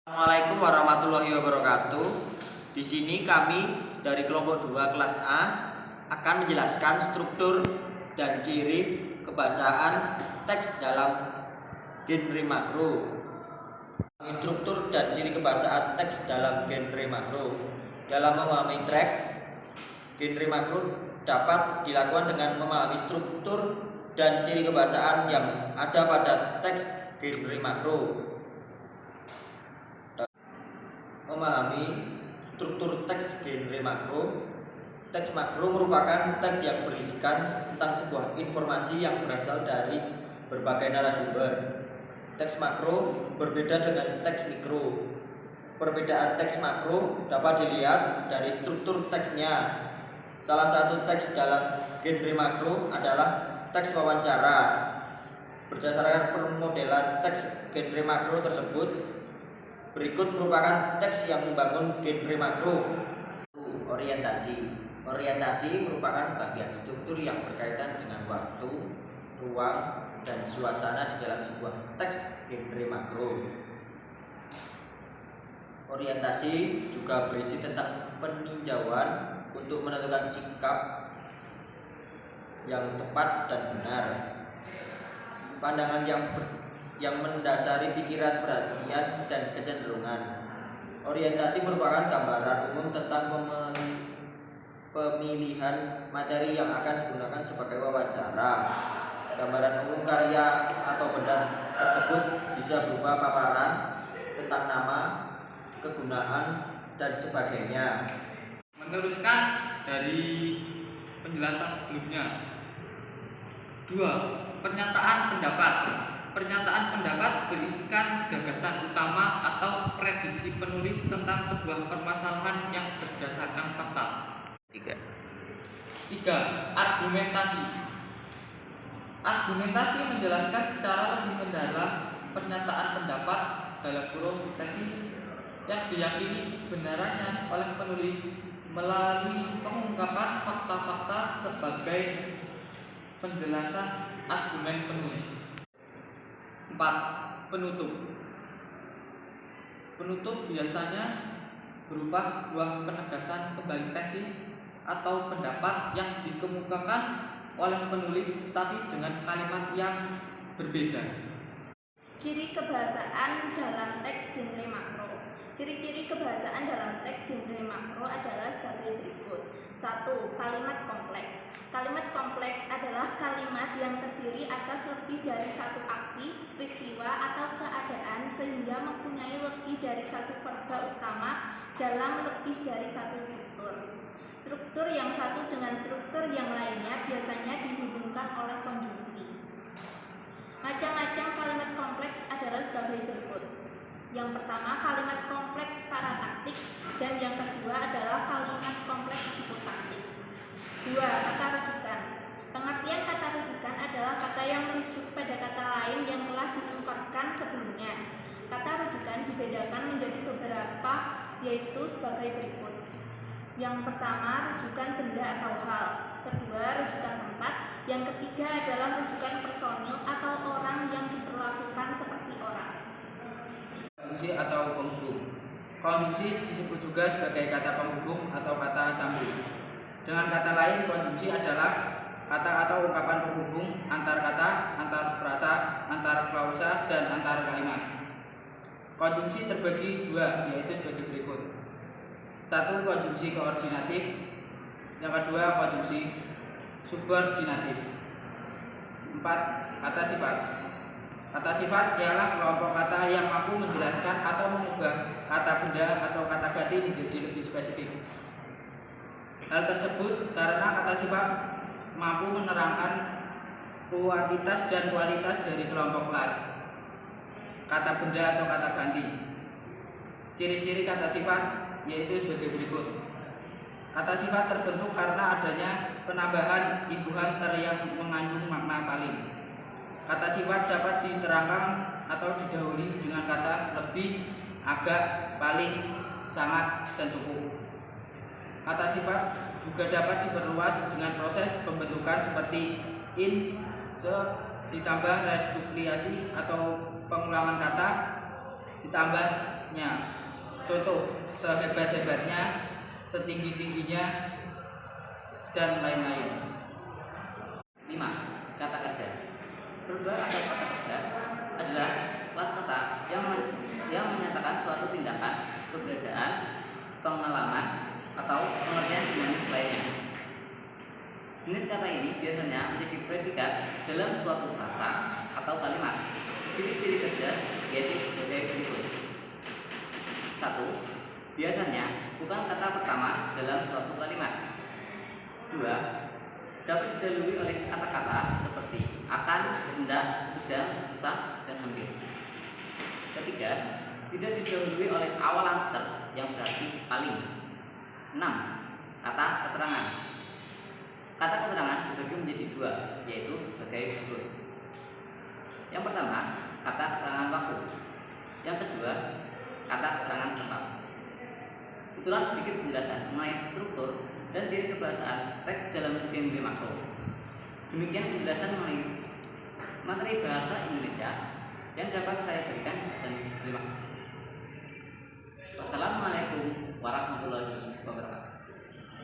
Assalamualaikum warahmatullahi wabarakatuh. Di sini kami dari kelompok 2 kelas A akan menjelaskan struktur dan ciri kebahasaan teks dalam genre makro. Struktur dan ciri kebahasaan teks dalam genre makro. Dalam memahami teks genre makro dapat dilakukan dengan memahami struktur dan ciri kebahasaan yang ada pada teks genre makro. Memahami struktur teks genre makro. Teks makro merupakan teks yang berisikan tentang sebuah informasi yang berasal dari berbagai narasumber. Teks makro berbeda dengan teks mikro. Perbedaan teks makro dapat dilihat dari struktur teksnya. Salah satu teks dalam genre makro adalah teks wawancara. Berdasarkan permodelan teks genre makro tersebut, berikut merupakan teks yang membangun genre makro. Orientasi. Orientasi merupakan bagian struktur yang berkaitan dengan waktu, ruang, dan suasana di dalam sebuah teks genre makro. Orientasi juga berisi tentang peninjauan untuk menentukan sikap yang tepat dan benar. Pandangan yang mendasari pikiran, perhatian, dan kecenderungan. Orientasi merupakan gambaran umum tentang pemilihan materi yang akan digunakan sebagai wawancara. Gambaran umum karya atau benda tersebut bisa berupa paparan tentang nama, kegunaan, dan sebagainya. Meneruskan dari penjelasan sebelumnya. 2. Pernyataan pendapat. Pernyataan pendapat berisikan gagasan utama atau prediksi penulis tentang sebuah permasalahan yang berdasarkan fakta. 3. Argumentasi. Argumentasi menjelaskan secara lebih mendalam pernyataan pendapat dalam kurung tesis yang diyakini kebenarannya oleh penulis melalui pengungkapan fakta-fakta sebagai penjelasan argumen penulis. 4. Penutup. Penutup biasanya berupa sebuah penegasan kembali tesis atau pendapat yang dikemukakan oleh penulis tetapi dengan kalimat yang berbeda. Ciri kebahasaan dalam teks genre makro. Ciri-ciri kebahasaan dalam teks genre makro adalah sebagai berikut. 1. Kalimat kompleks. Kalimat kompleks adalah kalimat yang terdiri atas lebih dari satu aksi, peristiwa, atau keadaan sehingga mempunyai lebih dari satu verba utama dalam lebih dari satu struktur. Struktur yang satu dengan struktur yang lainnya biasanya dihubungkan oleh konjungsi. Macam-macam kalimat kompleks adalah sebagai berikut. Yang pertama, kalimat kompleks parataktik, dan yang kedua adalah kalimat kompleks hipotaktik. 2. Kata rujukan. Pengertian kata rujukan adalah kata yang merujuk pada kata lain yang telah diungkapkan sebelumnya. Kata rujukan dibedakan menjadi beberapa, yaitu sebagai berikut. Yang pertama, rujukan benda atau hal. Kedua, rujukan tempat. Yang ketiga adalah rujukan personil atau orang yang diperlakukan seperti orang. Konjungsi atau penghubung. Konjungsi disebut juga sebagai kata penghubung atau kata sambung. Dengan kata lain, konjungsi adalah kata atau ungkapan penghubung antar kata, antar frasa, antar klausa, dan antar kalimat. Konjungsi terbagi dua, yaitu sebagai berikut. 1. Konjungsi koordinatif. Yang kedua, konjungsi subordinatif. 4. Kata sifat. Kata sifat ialah kelompok kata yang mampu menjelaskan atau mengubah kata benda atau kata ganti menjadi lebih spesifik. Hal tersebut karena kata sifat mampu menerangkan kuantitas dan kualitas dari kelompok kelas kata benda atau kata ganti. Ciri-ciri kata sifat yaitu sebagai berikut. Kata sifat terbentuk karena adanya penambahan imbuhan ter yang mengandung makna paling. Kata sifat dapat diterangkan atau didahului dengan kata lebih, agak, paling, sangat, dan cukup. Kata sifat juga dapat diperluas dengan proses pembentukan seperti in, se, ditambah reduplikasi atau pengulangan kata, ditambah hebatnya. Contoh, sehebat-hebatnya, setinggi-tingginya, dan lain-lain. 5. Kata kerja. Verba atau kata kerja adalah kelas kata yang menyatakan suatu tindakan, keberadaan, pengalaman, atau pengertian dinamis lainnya. Jenis kata ini biasanya menjadi predikat dalam suatu frasa atau kalimat. Ciri-ciri kerja yaitu sebagai berikut. 1. Biasanya bukan kata pertama dalam suatu kalimat. 2. Dapat didahului oleh kata-kata seperti akan, hendak, sedang, susah, dan hampir. 3. Tidak didahului oleh awalan ter yang berarti paling. 6. Kata keterangan. Kata keterangan dibagi menjadi 2, yaitu sebagai berikut. Yang pertama, kata keterangan waktu. Yang kedua, kata keterangan tempat. Itulah sedikit penjelasan mengenai struktur dan ciri kebahasaan teks dalam genre makro. Demikian penjelasan mengenai materi bahasa Indonesia yang dapat saya berikan, dan terima kasih.